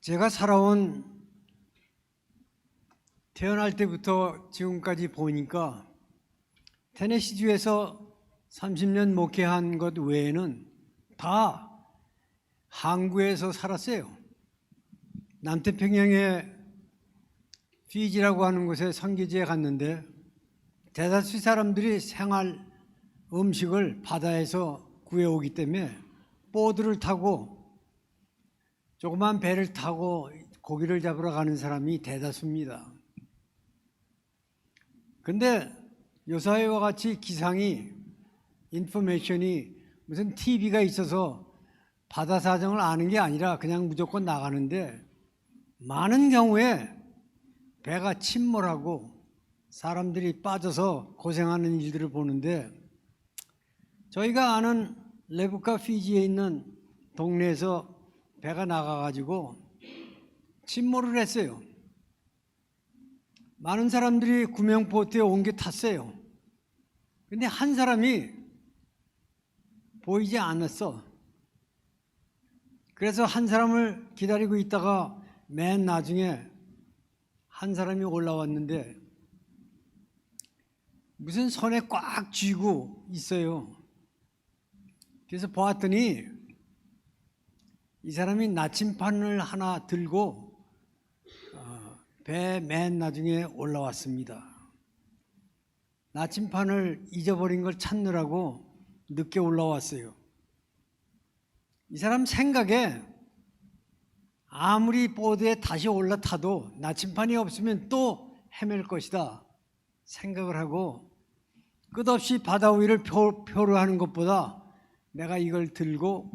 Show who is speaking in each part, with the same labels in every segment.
Speaker 1: 제가 살아온 태어날 때부터 지금까지 보니까 테네시주에서 30년 목회한 것 외에는 다 항구에서 살았어요. 남태평양의 피지라고 하는 곳에 선교지에 갔는데 대다수 사람들이 생활 음식을 바다에서 구해오기 때문에 보드를 타고 조그만 배를 타고 고기를 잡으러 가는 사람이 대다수입니다. 근데 요사회와 같이 기상이 인포메이션이 무슨 TV가 있어서 바다 사정을 아는 게 아니라 그냥 무조건 나가는데 많은 경우에 배가 침몰하고 사람들이 빠져서 고생하는 일들을 보는데 저희가 아는 레부카 피지에 있는 동네에서 배가 나가가지고 침몰을 했어요. 많은 사람들이 구명보트에 옮겨 탔어요. 근데 한 사람이 보이지 않았어. 그래서 한 사람을 기다리고 있다가 맨 나중에 한 사람이 올라왔는데 무슨 손에 꽉 쥐고 있어요. 그래서 보았더니 이 사람이 나침판을 하나 들고 배 맨 나중에 올라왔습니다. 나침판을 잊어버린 걸 찾느라고 늦게 올라왔어요. 이 사람 생각에 아무리 보드에 다시 올라타도 나침판이 없으면 또 헤맬 것이다 생각을 하고 끝없이 바다 위를 표류하는 것보다 내가 이걸 들고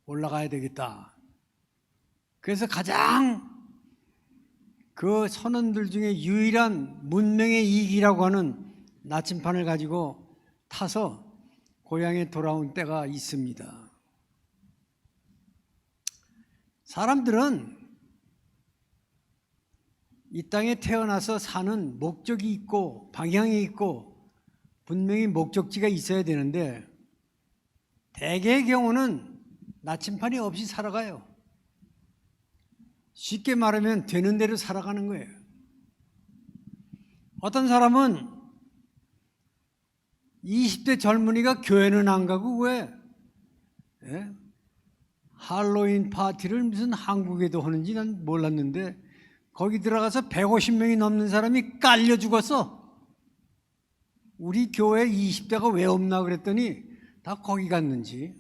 Speaker 1: 올라가야 되겠다. 그래서 가장 그 선원들 중에 유일한 문명의 이익이라고 하는 나침판을 가지고 타서 고향에 돌아온 때가 있습니다. 사람들은 이 땅에 태어나서 사는 목적이 있고 방향이 있고 분명히 목적지가 있어야 되는데 대개의 경우는 나침판이 없이 살아가요. 쉽게 말하면 되는 대로 살아가는 거예요. 어떤 사람은 20대 젊은이가 교회는 안 가고 왜 할로윈 파티를 무슨 한국에도 하는지 난 몰랐는데 거기 들어가서 150명이 넘는 사람이 깔려 죽었어. 우리 교회 20대가 왜 없나 그랬더니 다 거기 갔는지.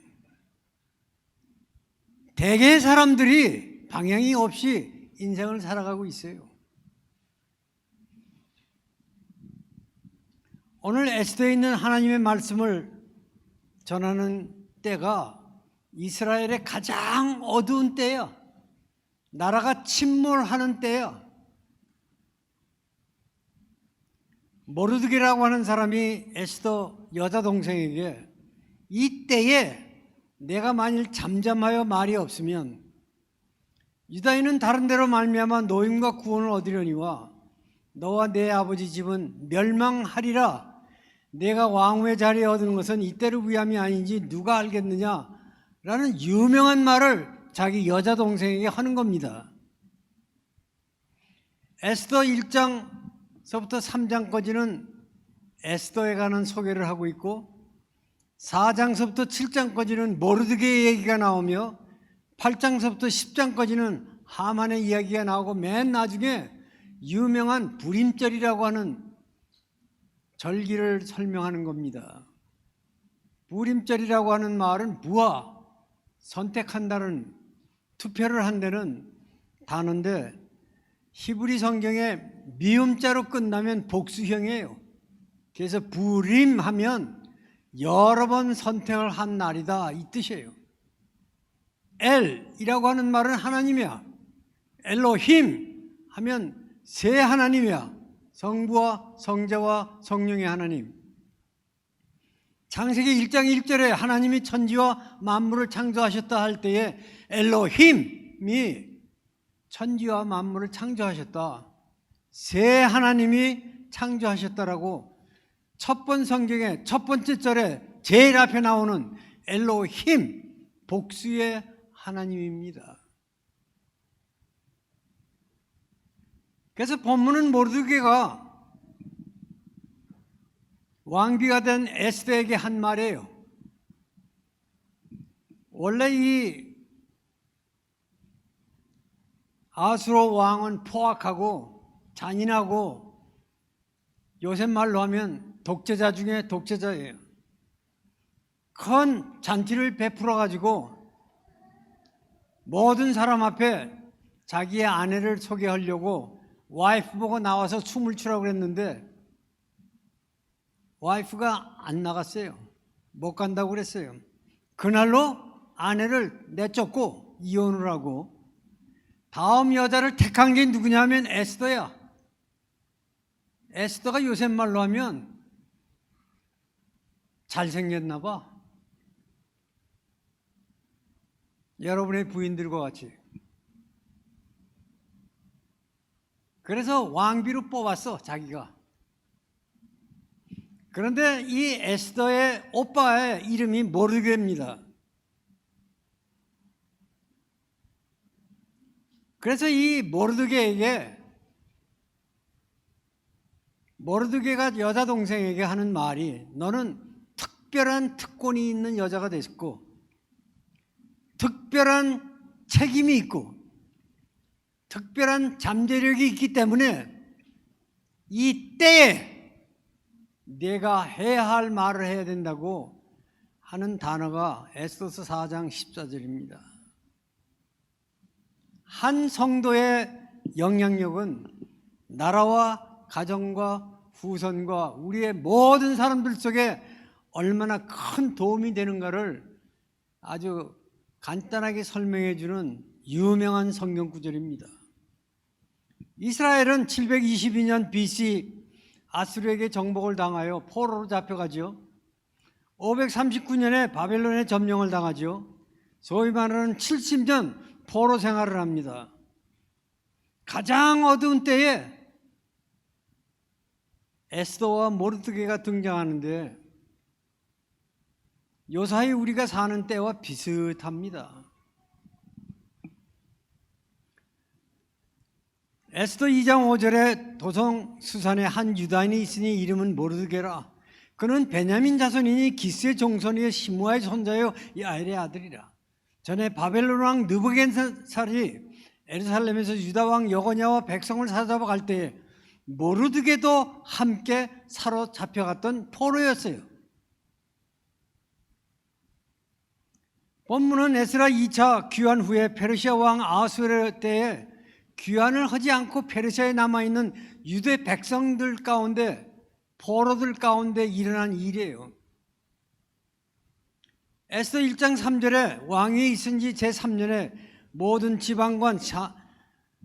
Speaker 1: 대개의 사람들이 방향이 없이 인생을 살아가고 있어요. 오늘 에스더에 있는 하나님의 말씀을 전하는 때가 이스라엘의 가장 어두운 때야. 나라가 침몰하는 때야. 모르드게라고 하는 사람이 에스더 여자 동생에게 이 때에 내가 만일 잠잠하여 말이 없으면 유다인은 다른 데로 말미암아 노임과 구원을 얻으려니와 너와 내 아버지 집은 멸망하리라. 내가 왕후의 자리에 얻은 것은 이때를 위함이 아닌지 누가 알겠느냐 라는 유명한 말을 자기 여자 동생에게 하는 겁니다. 에스더 1장서부터 3장까지는 에스더에 관한 소개를 하고 있고 4장서부터 7장까지는 모르드게의 얘기가 나오며 8장서부터 10장까지는 하만의 이야기가 나오고 맨 나중에 유명한 부림절이라고 하는 절기를 설명하는 겁니다. 부림절이라고 하는 말은 부하, 선택한다는, 투표를 한다는 단어인데 히브리 성경에 미음자로 끝나면 복수형이에요. 그래서 부림하면 여러 번 선택을 한 날이다 이 뜻이에요. 엘이라고 하는 말은 하나님이야. 엘로힘 하면 세 하나님이야. 성부와 성자와 성령의 하나님. 창세기 1장 1절에 하나님이 천지와 만물을 창조하셨다 할 때에 엘로힘이 천지와 만물을 창조하셨다. 세 하나님이 창조하셨다라고 첫 번 성경의 첫 번째 절에 제일 앞에 나오는 엘로힘 복수의 하나님입니다. 그래서 본문은 모르드게가 왕비가 된 에스더에게 한 말이에요. 원래 이 아수로 왕은 포악하고 잔인하고 요새 말로 하면 독재자 중에 독재자예요. 큰 잔치를 베풀어 가지고 모든 사람 앞에 자기의 아내를 소개하려고 와이프 보고 나와서 춤을 추라고 그랬는데 와이프가 안 나갔어요. 못 간다고 그랬어요. 그날로 아내를 내쫓고 이혼을 하고 다음 여자를 택한 게 누구냐면 에스더야. 에스더가 요새 말로 하면 잘생겼나 봐. 여러분의 부인들과 같이. 그래서 왕비로 뽑았어, 자기가. 그런데 이 에스더의 오빠의 이름이 모르드게입니다. 그래서 이 모르드게가 여자 동생에게 하는 말이 너는 특별한 특권이 있는 여자가 됐고 특별한 책임이 있고 특별한 잠재력이 있기 때문에 이 때에 내가 해야 할 말을 해야 된다고 하는 단어가 에스더서 4장 14절입니다. 한 성도의 영향력은 나라와 가정과 후손과 우리의 모든 사람들 속에 얼마나 큰 도움이 되는가를 아주 간단하게 설명해 주는 유명한 성경 구절입니다. 이스라엘은 722년 BC 아수르에게 정복을 당하여 포로로 잡혀가죠. 539년에 바벨론에 점령을 당하죠. 소위 말하는 70년 포로 생활을 합니다. 가장 어두운 때에 에스더와 모르드게가 등장하는데 요사이 우리가 사는 때와 비슷합니다. 에스더 2장 5절에 도성수산에 한 유다인이 있으니 이름은 모르드게라. 그는 베냐민 자손이니 기스의 종손이요 시므아의 손자요 야엘의 아들이라. 전에 바벨론 왕 느부갓네살이 예루살렘에서 유다 왕 여고냐와 백성을 사로잡아 갈 때에 모르드게도 함께 사로잡혀갔던 포로였어요. 본문은 에스라 2차 귀환 후에 페르시아 왕 아수르 때에 귀환을 하지 않고 페르시아에 남아있는 유대 백성들 가운데 포로들 가운데 일어난 일이에요. 에스더 1장 3절에 왕이 있은 지 제3년에 모든 지방관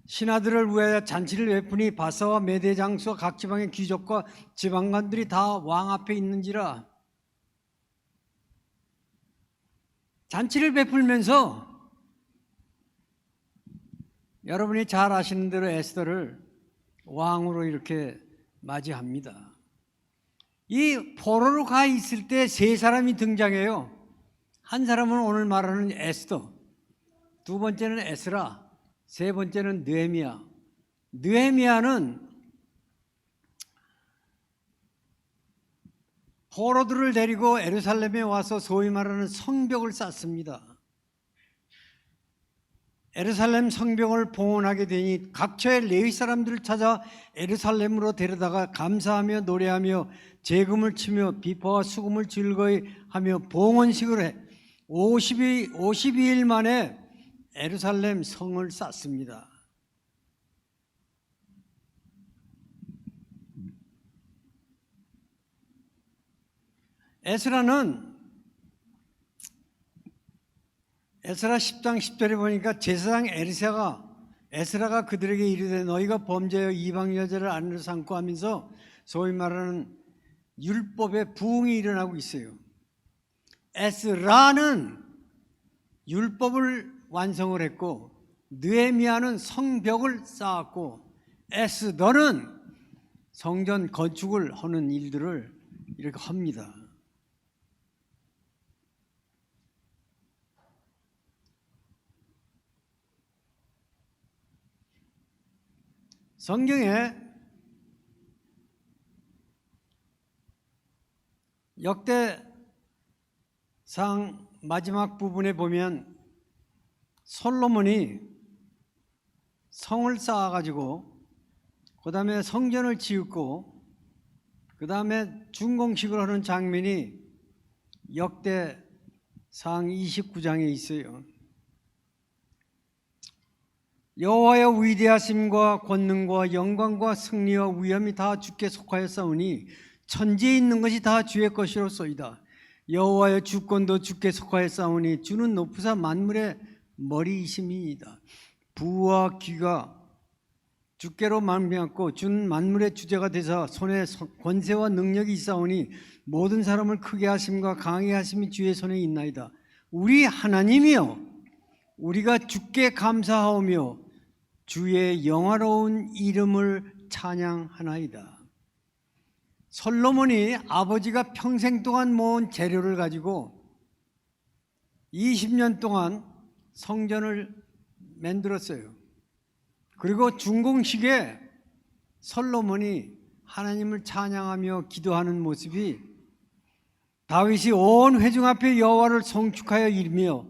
Speaker 1: 신하들을 위하여 잔치를 베푸니 바사와 메대 장수와 각 지방의 귀족과 지방관들이 다 왕 앞에 있는지라. 잔치를 베풀면서 여러분이 잘 아시는 대로 에스더를 왕으로 이렇게 맞이합니다. 이 포로로 가 있을 때 세 사람이 등장해요. 한 사람은 오늘 말하는 에스더, 두 번째는 에스라, 세 번째는 느헤미야. 느헤미야는 포로들을 데리고 예루살렘에 와서 소위 말하는 성벽을 쌓습니다. 예루살렘 성벽을 봉헌하게 되니 각처의 레위 사람들을 찾아 예루살렘으로 데려다가 감사하며 노래하며 재금을 치며 비파와 수금을 즐거이 하며 봉헌식을 해 52일 만에 예루살렘 성을 쌓습니다. 에스라는 에스라 10장 10절에 보니까 제사장 에스라가 그들에게 이르되 너희가 범죄하여 이방 여자를 아내로 삼고 하면서 소위 말하는 율법의 부흥이 일어나고 있어요. 에스라는 율법을 완성을 했고 느헤미야는 성벽을 쌓았고 에스더는 성전 건축을 하는 일들을 이렇게 합니다. 성경에 역대상 마지막 부분에 보면 솔로몬이 성을 쌓아가지고 그 다음에 성전을 지었고 그 다음에 준공식을 하는 장면이 역대상 29장에 있어요. 여호와의 위대하심과 권능과 영광과 승리와 위엄이 다 주께 속하였사오니 천지에 있는 것이 다 주의 것이로소이다. 여호와의 주권도 주께 속하였사오니 주는 높으사 만물의 머리이심이니이다. 부와 귀가 주께로 말미암고 주는 만물의 주제가 되사 손에 권세와 능력이 있사오니 모든 사람을 크게 하심과 강하게 하심이 주의 손에 있나이다. 우리 하나님이여 우리가 주께 감사하오며 주의 영화로운 이름을 찬양하나이다. 솔로몬이 아버지가 평생 동안 모은 재료를 가지고 20년 동안 성전을 만들었어요. 그리고 준공식에 솔로몬이 하나님을 찬양하며 기도하는 모습이 다윗이 온 회중 앞에 여호와를 송축하여 이르며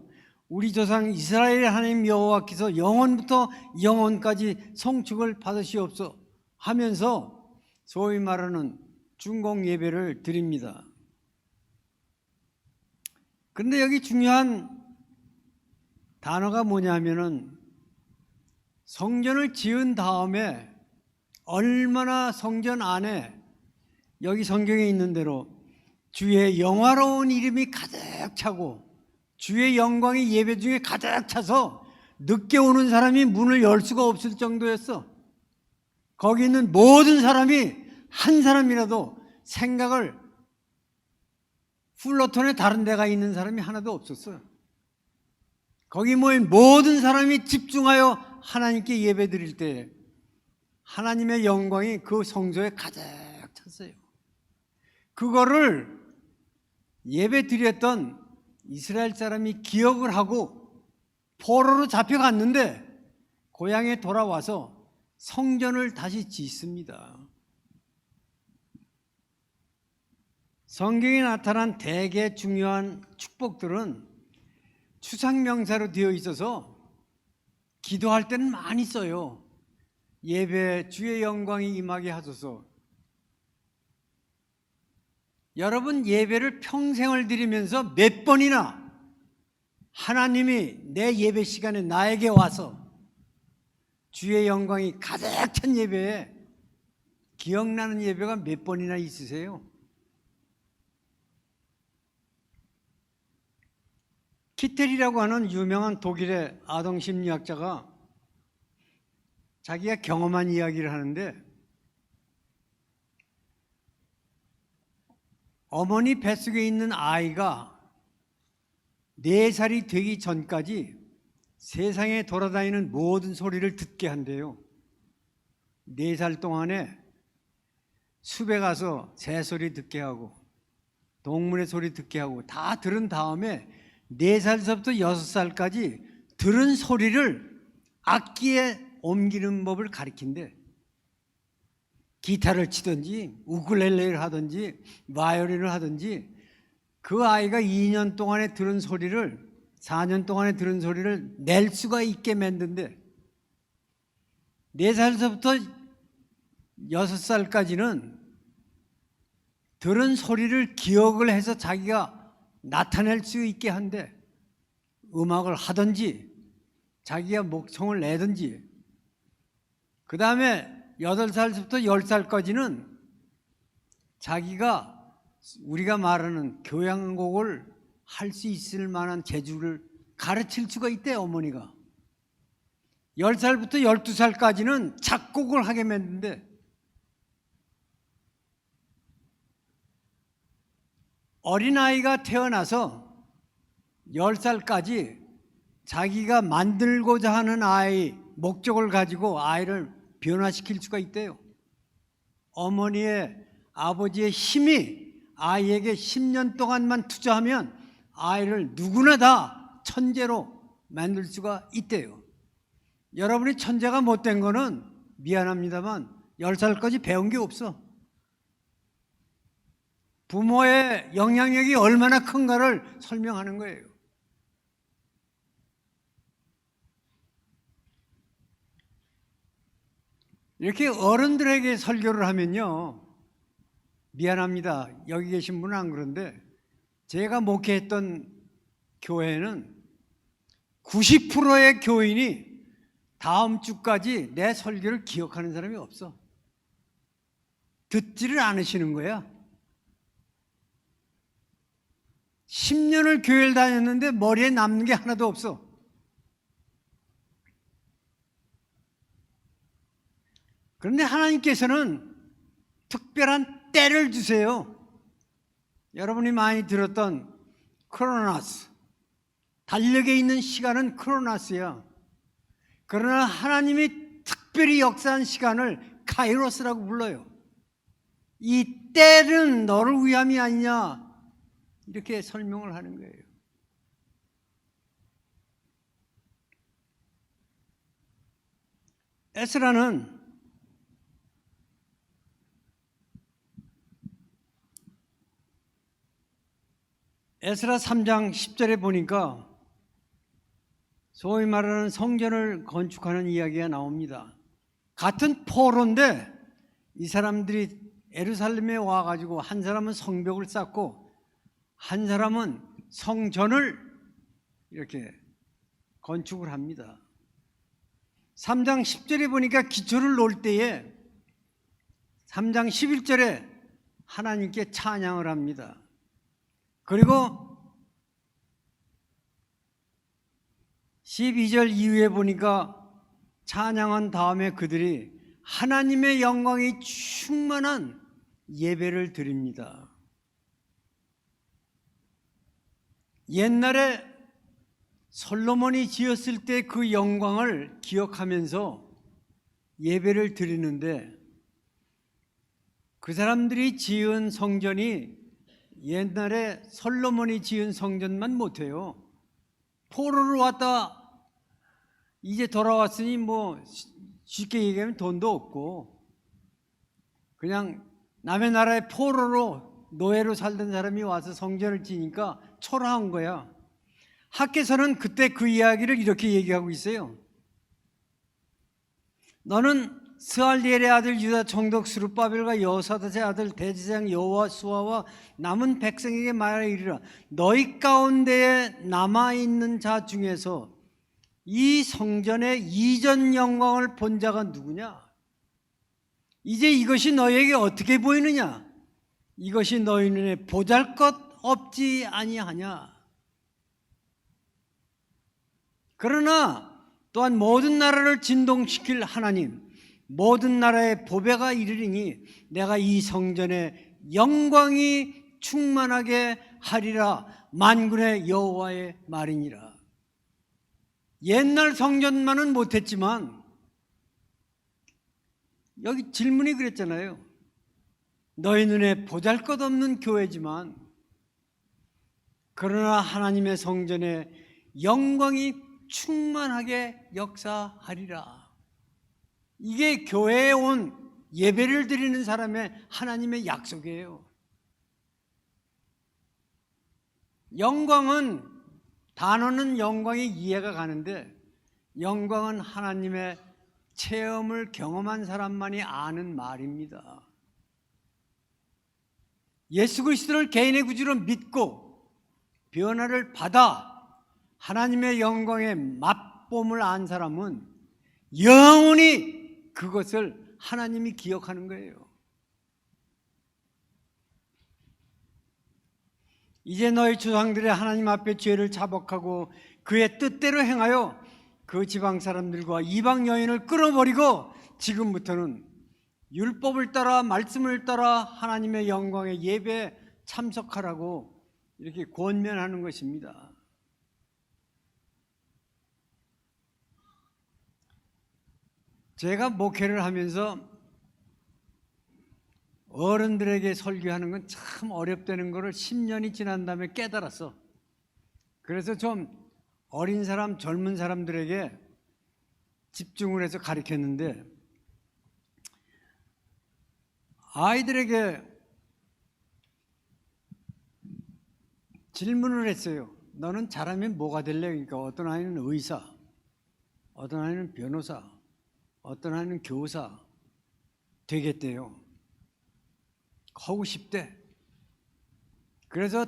Speaker 1: 우리 조상 이스라엘 하나님 여호와께서 영원부터 영원까지 송축을 받으시옵소서 하면서 소위 말하는 준공 예배를 드립니다. 그런데 여기 중요한 단어가 뭐냐면은 성전을 지은 다음에 얼마나 성전 안에 여기 성경에 있는 대로 주의 영화로운 이름이 가득 차고 주의 영광이 예배 중에 가득 차서 늦게 오는 사람이 문을 열 수가 없을 정도였어. 거기 있는 모든 사람이 한 사람이라도 생각을 풀러톤에 다른 데가 있는 사람이 하나도 없었어요. 거기 모인 모든 사람이 집중하여 하나님께 예배 드릴 때 하나님의 영광이 그 성소에 가득 찼어요. 그거를 예배 드렸던 이스라엘 사람이 기억을 하고 포로로 잡혀갔는데 고향에 돌아와서 성전을 다시 짓습니다. 성경에 나타난 대개 중요한 축복들은 추상명사로 되어 있어서 기도할 때는 많이 써요. 예배 주의 영광이 임하게 하소서. 여러분 예배를 평생을 드리면서 몇 번이나 하나님이 내 예배 시간에 나에게 와서 주의 영광이 가득 찬 예배에 기억나는 예배가 몇 번이나 있으세요? 키텔이라고 하는 유명한 독일의 아동심리학자가 자기가 경험한 이야기를 하는데 어머니 뱃속에 있는 아이가 4살이 되기 전까지 세상에 돌아다니는 모든 소리를 듣게 한대요. 4살 동안에 숲에 가서 새 소리 듣게 하고 동물의 소리 듣게 하고 다 들은 다음에 4살서부터 6살까지 들은 소리를 악기에 옮기는 법을 가르친대. 기타를 치든지 우쿨렐레를 하든지 바이올린을 하든지 그 아이가 2년 동안에 들은 소리를 4년 동안에 들은 소리를 낼 수가 있게 만든대. 4살서부터 6살까지는 들은 소리를 기억을 해서 자기가 나타낼 수 있게 한대. 음악을 하든지 자기가 목청을 내든지. 그 다음에 8살부터 10살까지는 자기가 우리가 말하는 교향곡을 할 수 있을 만한 재주를 가르칠 수가 있대, 어머니가. 10살부터 12살까지는 작곡을 하게 만든대. 어린아이가 태어나서 10살까지 자기가 만들고자 하는 아이, 목적을 가지고 아이를 변화시킬 수가 있대요. 어머니의 아버지의 힘이 아이에게 10년 동안만 투자하면 아이를 누구나 다 천재로 만들 수가 있대요. 여러분이 천재가 못된 거는 미안합니다만 10살까지 배운 게 없어. 부모의 영향력이 얼마나 큰가를 설명하는 거예요. 이렇게 어른들에게 설교를 하면요, 미안합니다. 여기 계신 분은 안 그런데 제가 목회했던 교회는 90%의 교인이 다음 주까지 내 설교를 기억하는 사람이 없어. 듣지를 않으시는 거야. 10년을 교회를 다녔는데 머리에 남는 게 하나도 없어. 그런데 하나님께서는 특별한 때를 주세요. 여러분이 많이 들었던 크로노스, 달력에 있는 시간은 크로노스야. 그러나 하나님이 특별히 역사한 시간을 카이로스라고 불러요. 이 때는 너를 위함이 아니냐, 이렇게 설명을 하는 거예요. 에스라는 에스라 3장 10절에 보니까 소위 말하는 성전을 건축하는 이야기가 나옵니다. 같은 포로인데 이 사람들이 예루살렘에 와가지고 한 사람은 성벽을 쌓고 한 사람은 성전을 이렇게 건축을 합니다. 3장 10절에 보니까 기초를 놓을 때에 3장 11절에 하나님께 찬양을 합니다. 그리고 12절 이후에 보니까 찬양한 다음에 그들이 하나님의 영광이 충만한 예배를 드립니다. 옛날에 솔로몬이 지었을 때 그 영광을 기억하면서 예배를 드리는데 그 사람들이 지은 성전이 옛날에 솔로몬이 지은 성전만 못해요. 포로를 왔다 이제 돌아왔으니 뭐 쉽게 얘기하면 돈도 없고 그냥 남의 나라의 포로로 노예로 살던 사람이 와서 성전을 지니까 초라한 거야. 학개서는 그때 그 이야기를 이렇게 얘기하고 있어요. 너는 스알디엘의 아들 유다 총독 스룹바벨과 여호사밧의 아들 대제사장 여호수아와 남은 백성에게 말하여 이르라. 너희 가운데에 남아있는 자 중에서 이 성전의 이전 영광을 본 자가 누구냐? 이제 이것이 너희에게 어떻게 보이느냐? 이것이 너희 눈에 보잘것 없지 아니하냐? 그러나 또한 모든 나라를 진동시킬 하나님, 모든 나라의 보배가 이르리니 내가 이 성전에 영광이 충만하게 하리라. 만군의 여호와의 말이니라. 옛날 성전만은 못했지만 여기 질문이 그랬잖아요. 너희 눈에 보잘것없는 교회지만 그러나 하나님의 성전에 영광이 충만하게 역사하리라. 이게 교회에 온 예배를 드리는 사람의 하나님의 약속이에요. 영광은, 단어는 영광이 이해가 가는데 영광은 하나님의 체험을 경험한 사람만이 아는 말입니다. 예수 그리스도를 개인의 구주로 믿고 변화를 받아 하나님의 영광의 맛봄을 안 사람은 영원히 그것을 하나님이 기억하는 거예요. 이제 너희 조상들의 하나님 앞에 죄를 자복하고 그의 뜻대로 행하여 그 지방 사람들과 이방 여인을 끌어버리고 지금부터는 율법을 따라 말씀을 따라 하나님의 영광의 예배에 참석하라고 이렇게 권면하는 것입니다. 제가 목회를 하면서 어른들에게 설교하는 건 참 어렵다는 것을 10년이 지난 다음에 깨달았어. 그래서 좀 어린 사람, 젊은 사람들에게 집중을 해서 가르쳤는데 아이들에게 질문을 했어요. 너는 자라면 뭐가 될래? 그러니까 어떤 아이는 의사, 어떤 아이는 변호사, 어떤 아이는 교사 되겠대요. 하고 싶대. 그래서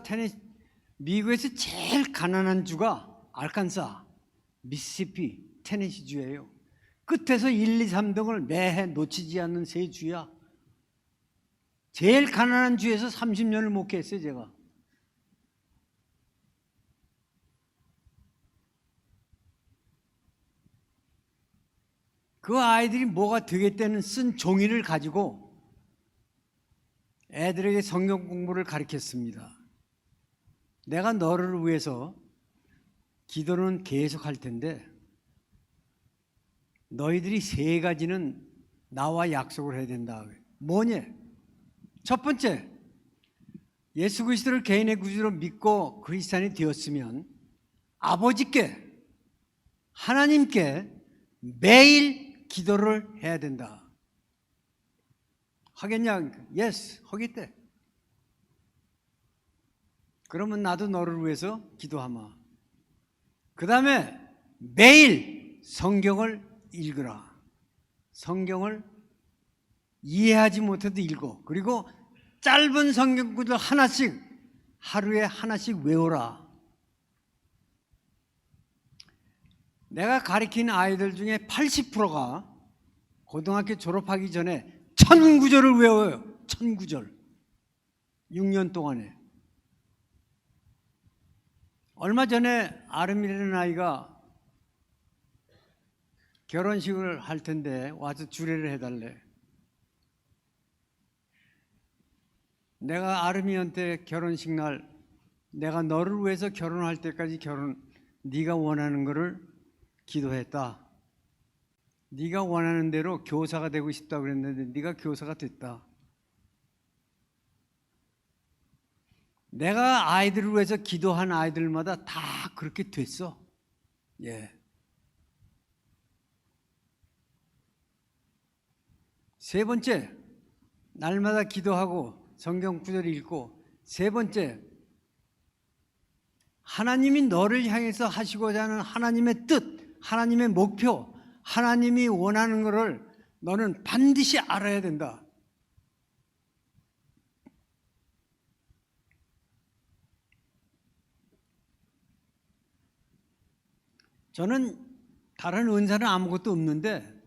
Speaker 1: 미국에서 제일 가난한 주가 알칸사, 미시시피, 테네시 주예요. 끝에서 1, 2, 3등을 매해 놓치지 않는 세 주야. 제일 가난한 주에서 30년을 목회했어요, 제가. 그 아이들이 뭐가 되겠다는 쓴 종이를 가지고 애들에게 성경 공부를 가르쳤습니다. 내가 너를 위해서 기도는 계속 할 텐데 너희들이 세 가지는 나와 약속을 해야 된다. 뭐냐? 첫 번째, 예수 그리스도를 개인의 구주로 믿고 그리스도인이 되었으면 아버지께, 하나님께 매일 기도를 해야 된다. 하겠냐? 예스, 하겠대. 그러면 나도 너를 위해서 기도하마. 그 다음에 매일 성경을 읽으라. 성경을 이해하지 못해도 읽어. 그리고 짧은 성경 구절 하나씩, 하루에 하나씩 외워라. 내가 가르친 아이들 중에 80%가 고등학교 졸업하기 전에 1000구절을 외워요. 1000구절. 6년 동안에. 얼마 전에 아름이라는 아이가 결혼식을 할 텐데 와서 주례를 해달래. 내가 아름이한테 결혼식 날 내가 너를 위해서 결혼할 때까지 네가 원하는 거를 기도했다. 네가 원하는 대로 교사가 되고 싶다고 그랬는데 네가 교사가 됐다. 내가 아이들을 위해서 기도한 아이들마다 다 그렇게 됐어. 예. 세 번째, 날마다 기도하고 성경 구절 읽고. 세 번째, 하나님이 너를 향해서 하시고자 하는 하나님의 뜻, 하나님의 목표, 하나님이 원하는 것을 너는 반드시 알아야 된다. 저는 다른 은사는 아무것도 없는데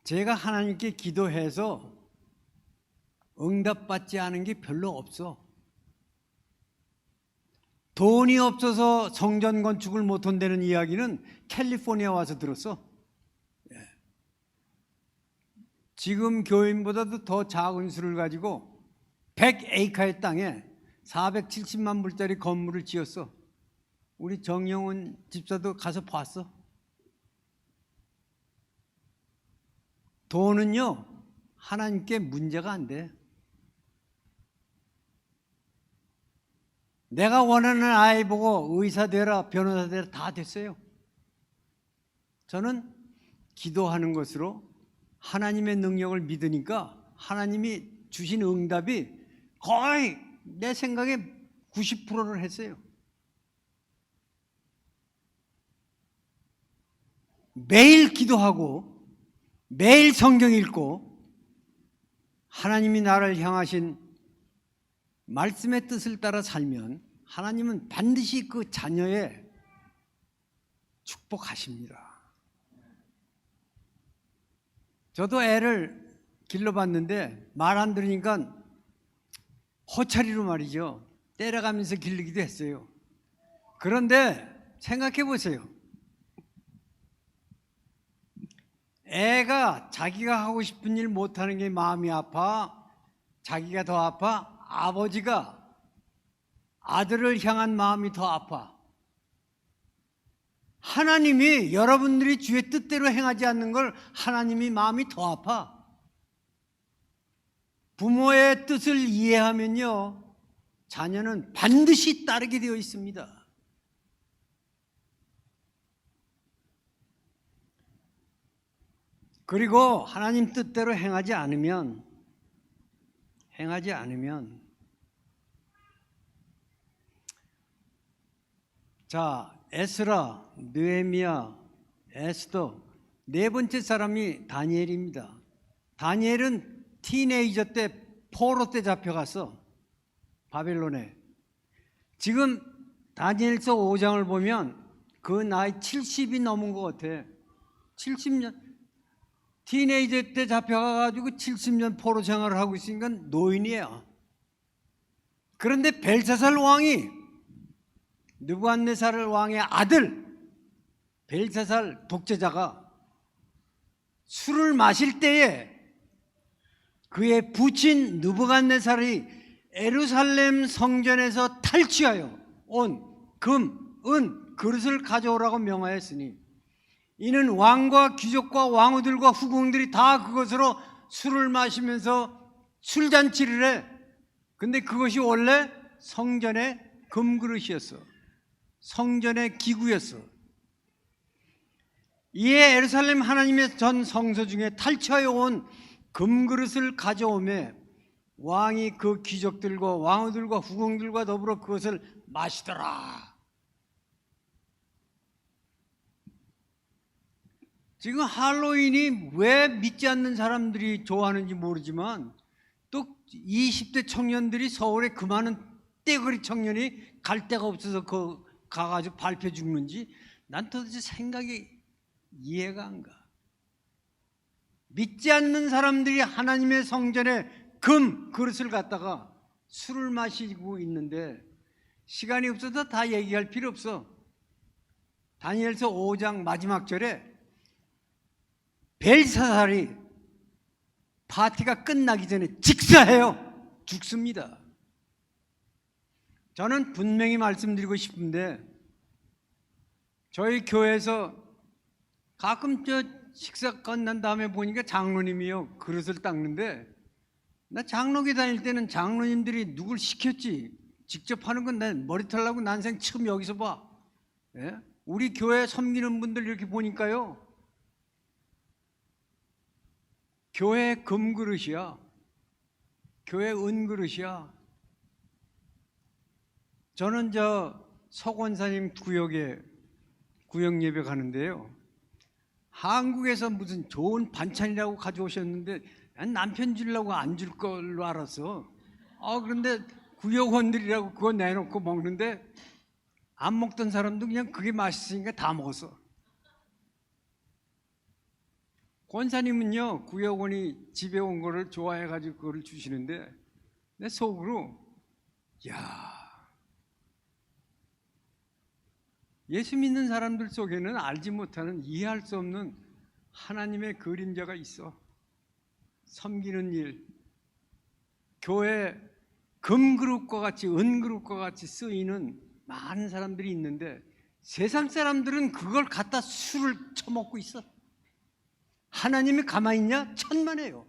Speaker 1: 제가 하나님께 기도해서 응답받지 않은 게 별로 없어. 돈이 없어서 성전 건축을 못한다는 이야기는 캘리포니아 와서 들었어. 예. 지금 교인보다도 더 작은 수를 가지고 100에이커의 땅에 470만 불짜리 건물을 지었어. 우리 정영훈 집사도 가서 봤어. 돈은요, 하나님께 문제가 안 돼. 내가 원하는 아이 보고 의사 되라, 변호사 되라 다 됐어요. 저는 기도하는 것으로 하나님의 능력을 믿으니까 하나님이 주신 응답이 거의 내 생각에 90%를 했어요. 매일 기도하고 매일 성경 읽고 하나님이 나를 향하신 말씀의 뜻을 따라 살면 하나님은 반드시 그 자녀의 축복하십니다. 저도 애를 길러봤는데 말 안 들으니까 호차리로 말이죠. 때려가면서 기르기도 했어요. 그런데 생각해 보세요. 애가 자기가 하고 싶은 일 못하는 게 마음이 아파? 자기가 더 아파? 아버지가 아들을 향한 마음이 더 아파? 하나님이 여러분들이 주의 뜻대로 행하지 않는 걸 하나님이 마음이 더 아파. 부모의 뜻을 이해하면요, 자녀는 반드시 따르게 되어 있습니다. 그리고 하나님 뜻대로 행하지 않으면 행하지 않으면, 자, 에스라, 느헤미야, 에스더, 네 번째 사람이 다니엘입니다. 다니엘은 티네이저 때 포로 때 잡혀갔어, 바벨론에. 지금 다니엘서 5장을 보면 그 나이 70이 넘은 것 같아. 70년 티네이저 때 잡혀가가지고 70년 포로 생활을 하고 있으니까 노인이에요. 그런데 벨사살 왕이, 느부갓네살 왕의 아들 벨사살 독재자가 술을 마실 때에 그의 부친 느부갓네살이 예루살렘 성전에서 탈취하여 온 금, 은, 그릇을 가져오라고 명하였으니 이는 왕과 귀족과 왕후들과 후궁들이 다 그것으로 술을 마시면서 술잔치를 해. 근데 그것이 원래 성전의 금그릇이었어. 성전의 기구였어. 이에 예루살렘 하나님의 전 성소 중에 탈취하여 온 금그릇을 가져오매 왕이 그 귀족들과 왕후들과 후궁들과 더불어 그것을 마시더라. 지금 할로윈이 왜 믿지 않는 사람들이 좋아하는지 모르지만 또 20대 청년들이 서울에 그 많은 떼거리 청년이 갈 데가 없어서 가가지고 밟혀 죽는지 난 도대체 생각이 이해가 안 가. 믿지 않는 사람들이 하나님의 성전에 금 그릇을 갖다가 술을 마시고 있는데 시간이 없어서 다 얘기할 필요 없어. 다니엘서 5장 마지막 절에 벨사살이 파티가 끝나기 전에 직사해요. 죽습니다. 저는 분명히 말씀드리고 싶은데 저희 교회에서 가끔 저 식사 끝난 다음에 보니까 장로님이요 그릇을 닦는데, 나 장로교 다닐 때는 장로님들이 누굴 시켰지 직접 하는 건 난 머리털 나고 난생 처음 여기서 봐. 예? 우리 교회 섬기는 분들 이렇게 보니까요, 교회 금그릇이야, 교회 은그릇이야. 저는 저 서권사님 구역에 구역 예배 가는데요, 한국에서 무슨 좋은 반찬이라고 가져오셨는데 난 남편 주려고 안 줄 걸로 알았어. 그런데 구역원들이라고 그거 내놓고 먹는데 안 먹던 사람도 그냥 그게 맛있으니까 다 먹었어. 권사님은요 구역원이 집에 온 거를 좋아해가지고 그거를 주시는데 내 속으로, 야, 예수 믿는 사람들 속에는 알지 못하는, 이해할 수 없는 하나님의 그림자가 있어. 섬기는 일, 교회 금그릇과 같이 은그릇과 같이 쓰이는 많은 사람들이 있는데 세상 사람들은 그걸 갖다 술을 처먹고 있어. 하나님이 가만히 있냐? 천만에요.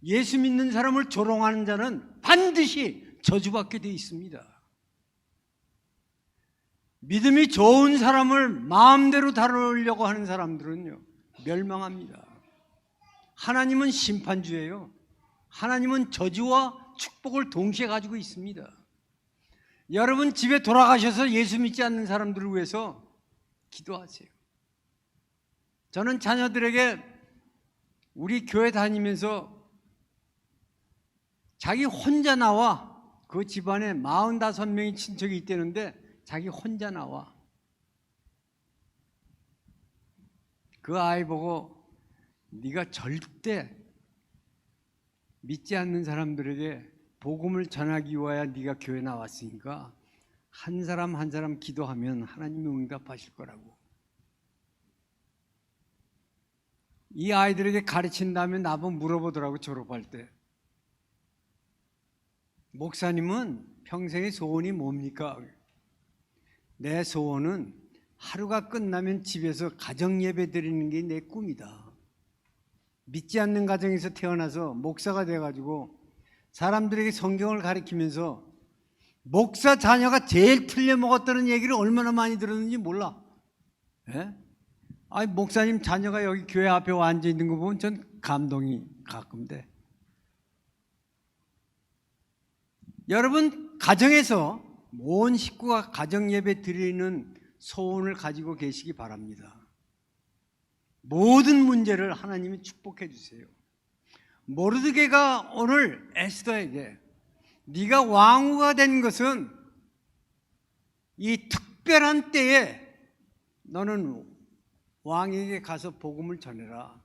Speaker 1: 예수 믿는 사람을 조롱하는 자는 반드시 저주받게 돼 있습니다. 믿음이 좋은 사람을 마음대로 다루려고 하는 사람들은요 멸망합니다. 하나님은 심판주예요. 하나님은 저주와 축복을 동시에 가지고 있습니다. 여러분 집에 돌아가셔서 예수 믿지 않는 사람들을 위해서 기도하세요. 저는 자녀들에게 우리 교회 다니면서 자기 혼자 나와, 그 집안에 45명이 친척이 있다는데 자기 혼자 나와. 그 아이 보고 네가 절대 믿지 않는 사람들에게 복음을 전하기 위하여 네가 교회 나왔으니까 한 사람 한 사람 기도하면 하나님이 응답하실 거라고. 이 아이들에게 가르친 다음에 나보고 물어보더라고. 졸업할 때, 목사님은 평생의 소원이 뭡니까? 내 소원은 하루가 끝나면 집에서 가정 예배 드리는 게 내 꿈이다. 믿지 않는 가정에서 태어나서 목사가 돼가지고 사람들에게 성경을 가르치면서 목사 자녀가 제일 틀려 먹었다는 얘기를 얼마나 많이 들었는지 몰라. 예? 아니 목사님 자녀가 여기 교회 앞에 앉아 있는 거 보면 전 감동이 가끔 돼. 여러분 가정에서 온 식구가 가정 예배 드리는 소원을 가지고 계시기 바랍니다. 모든 문제를 하나님이 축복해 주세요. 모르드게가 오늘 에스더에게 네가 왕후가 된 것은 이 특별한 때에 너는 왕에게 가서 복음을 전해라.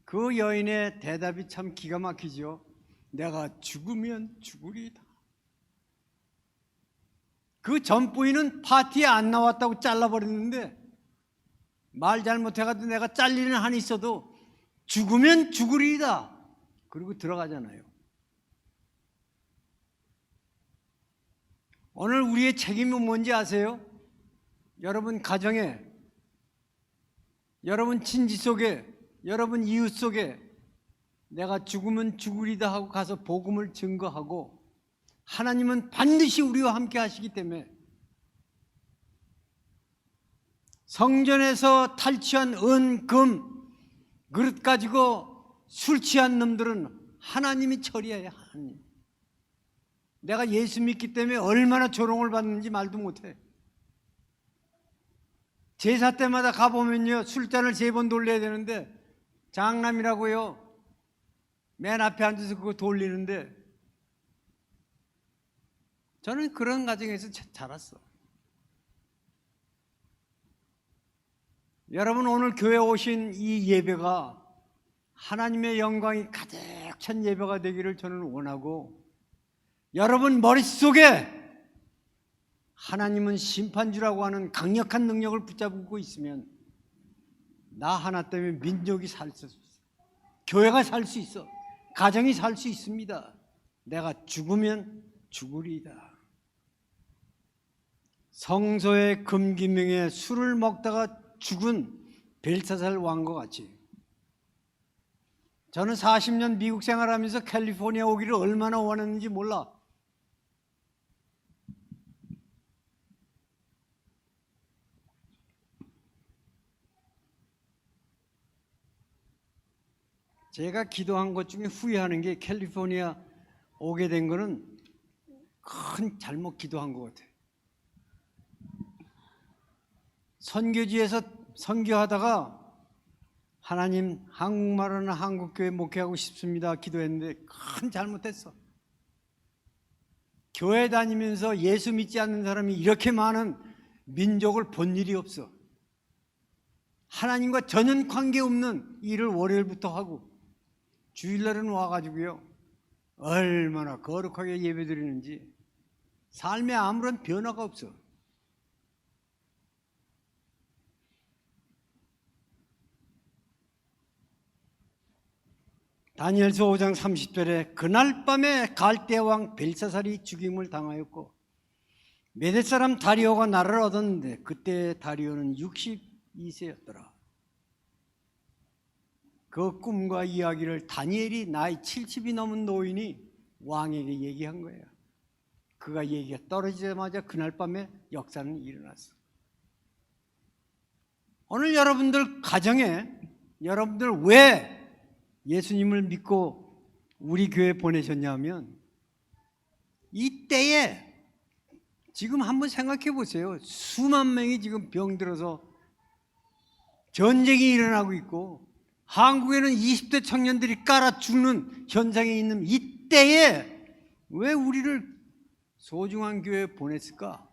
Speaker 1: 그 여인의 대답이 참 기가 막히죠. 내가 죽으면 죽으리다. 그 전 부인은 파티에 안 나왔다고 잘라버렸는데 말 잘못해가지고 내가 잘리는 한이 있어도 죽으면 죽으리다. 그리고 들어가잖아요. 오늘 우리의 책임은 뭔지 아세요? 여러분 가정에, 여러분 친지 속에, 여러분 이웃 속에 내가 죽으면 죽으리다 하고 가서 복음을 증거하고 하나님은 반드시 우리와 함께 하시기 때문에 성전에서 탈취한 은, 금, 그릇 가지고 술 취한 놈들은 하나님이 처리해야 하나님. 내가 예수 믿기 때문에 얼마나 조롱을 받는지 말도 못해. 제사 때마다 가보면요 술잔을 3번 돌려야 되는데 장남이라고요 맨 앞에 앉아서 그거 돌리는데 저는 그런 가정에서 자랐어. 여러분 오늘 교회 오신 이 예배가 하나님의 영광이 가득 찬 예배가 되기를 저는 원하고 여러분 머릿속에 하나님은 심판주라고 하는 강력한 능력을 붙잡고 있으면 나 하나 때문에 민족이 살 수 있어. 교회가 살 수 있어. 가정이 살 수 있습니다. 내가 죽으면 죽으리이다. 성소의 금기명에 술을 먹다가 죽은 벨사살 왕과 같이 저는 40년 미국 생활하면서 캘리포니아 오기를 얼마나 원했는지 몰라. 제가 기도한 것 중에 후회하는 게 캘리포니아 오게 된 거는 큰 잘못 기도한 것 같아요. 선교지에서 선교하다가 하나님 한국말하는 한국교회 목회하고 싶습니다 기도했는데 큰 잘못했어. 교회 다니면서 예수 믿지 않는 사람이 이렇게 많은 민족을 본 일이 없어. 하나님과 전혀 관계없는 일을 월요일부터 하고 주일날은 와가지고요 얼마나 거룩하게 예배드리는지 삶에 아무런 변화가 없어. 다니엘서 5장 30절에 그날 밤에 갈대왕 벨사살이 죽임을 당하였고 메대 사람 다리오가 나라를 얻었는데 그때 다리오는 62세였더라. 그 꿈과 이야기를 다니엘이 나이 70이 넘은 노인이 왕에게 얘기한 거예요. 그가 얘기가 떨어지자마자 그날 밤에 역사는 일어났어. 오늘 여러분들 가정에 여러분들 왜 예수님을 믿고 우리 교회에 보내셨냐면 이때에 지금 한번 생각해 보세요. 수만 명이 지금 병들어서 전쟁이 일어나고 있고 한국에는 20대 청년들이 깔아 죽는 현상이 있는 이때에 왜 우리를 소중한 교회에 보냈을까?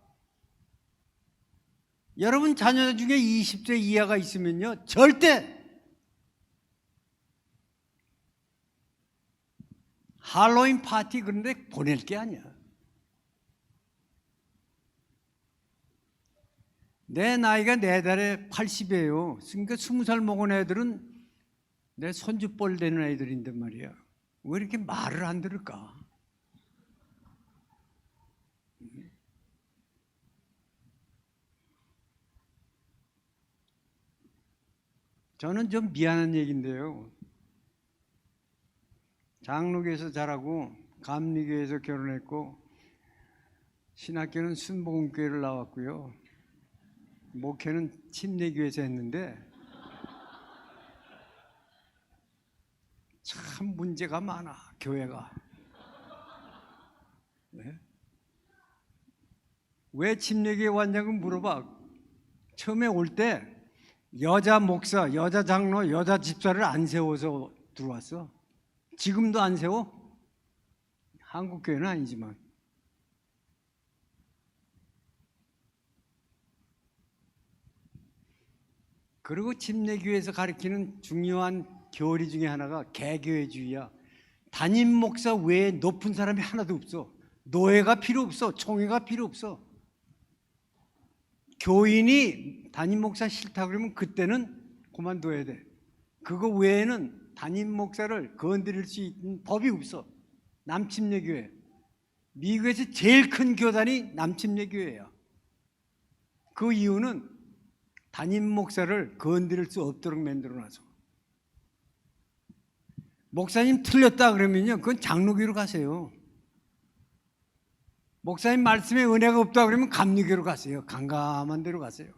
Speaker 1: 여러분 자녀 중에 20세 이하가 있으면요 절대 할로윈 파티 그런 데 보낼 게 아니야. 내 나이가 4달에 80이에요. 그러니까 20살 먹은 애들은 내 손주뻘 되는 애들인데 말이야. 왜 이렇게 말을 안 들을까? 저는 좀 미안한 얘기인데요. 장로교에서 자라고 감리교에서 결혼했고 신학교는 순복음교회를 나왔고요. 목회는 침례교에서 했는데 참 문제가 많아 교회가. 왜 침례교회 왔냐고 물어봐. 처음에 올 때 여자 목사, 여자 장로, 여자 집사를 안 세워서 들어왔어. 지금도 안 세워? 한국 교회는 아니지만. 그리고 침례교회에서 가르치는 중요한 교리 중에 하나가 개교회주의야. 담임 목사 외에 높은 사람이 하나도 없어. 노예가 필요 없어. 총회가 필요 없어. 교인이 담임 목사 싫다 그러면 그때는 그만둬야 돼. 그거 외에는 담임 목사를 건드릴 수 있는 법이 없어. 남침례교회. 미국에서 제일 큰 교단이 남침례교회야. 그 이유는 담임 목사를 건드릴 수 없도록 만들어놔서. 목사님 틀렸다 그러면요, 그건 장로교로 가세요. 목사님 말씀에 은혜가 없다 그러면 감리교로 가세요. 강감한 데로 가세요.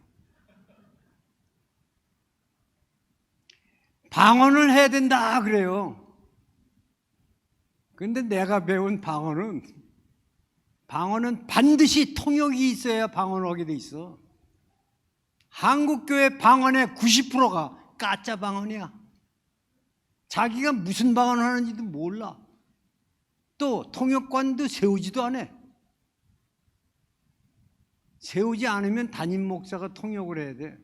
Speaker 1: 방언을 해야 된다 그래요. 그런데 내가 배운 방언은 반드시 통역이 있어야 방언을 하게 돼 있어. 한국교회 방언의 90%가 가짜 방언이야. 자기가 무슨 방언을 하는지도 몰라. 또 통역관도 세우지도 않아. 세우지 않으면 담임 목사가 통역을 해야 돼.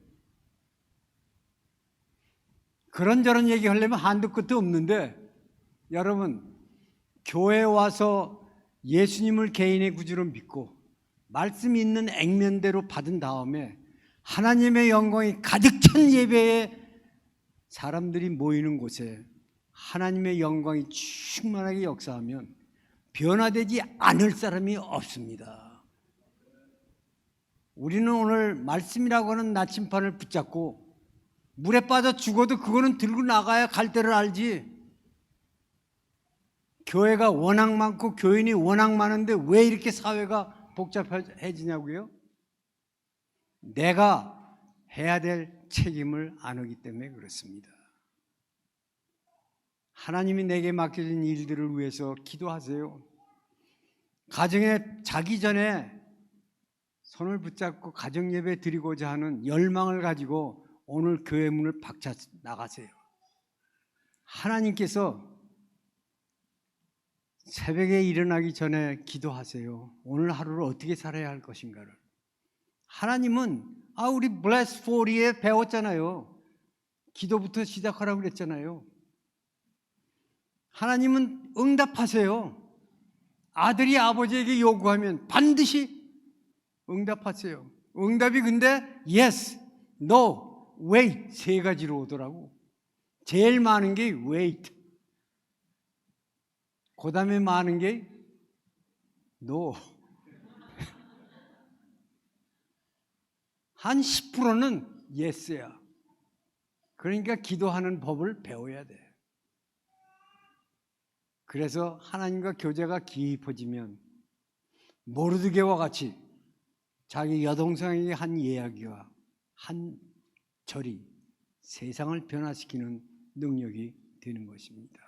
Speaker 1: 그런저런 얘기하려면 한도 끝도 없는데, 여러분 교회 와서 예수님을 개인의 구주로 믿고 말씀 있는 액면대로 받은 다음에 하나님의 영광이 가득 찬 예배에 사람들이 모이는 곳에 하나님의 영광이 충만하게 역사하면 변화되지 않을 사람이 없습니다. 우리는 오늘 말씀이라고 하는 나침판을 붙잡고 물에 빠져 죽어도 그거는 들고 나가야 갈 데를 알지. 교회가 워낙 많고 교인이 워낙 많은데 왜 이렇게 사회가 복잡해지냐고요? 내가 해야 될 책임을 안 하기 때문에 그렇습니다. 하나님이 내게 맡겨진 일들을 위해서 기도하세요. 가정에 자기 전에 손을 붙잡고 가정 예배 드리고자 하는 열망을 가지고 오늘 교회 문을 박차 나가세요. 하나님께서 새벽에 일어나기 전에 기도하세요. 오늘 하루를 어떻게 살아야 할 것인가를. 하나님은 우리 블레스 40에 배웠잖아요. 기도부터 시작하라고 그랬잖아요. 하나님은 응답하세요. 아들이 아버지에게 요구하면 반드시 응답하세요. 응답이 근데 yes, no, wait 세 가지로 오더라고. 제일 많은 게 wait. 그 다음에 많은 게 no. 한 10%는 yes야. 그러니까 기도하는 법을 배워야 돼. 그래서 하나님과 교제가 깊어지면 모르드게와 같이 자기 여동생에게 한 이야기와 한 절이 세상을 변화시키는 능력이 되는 것입니다.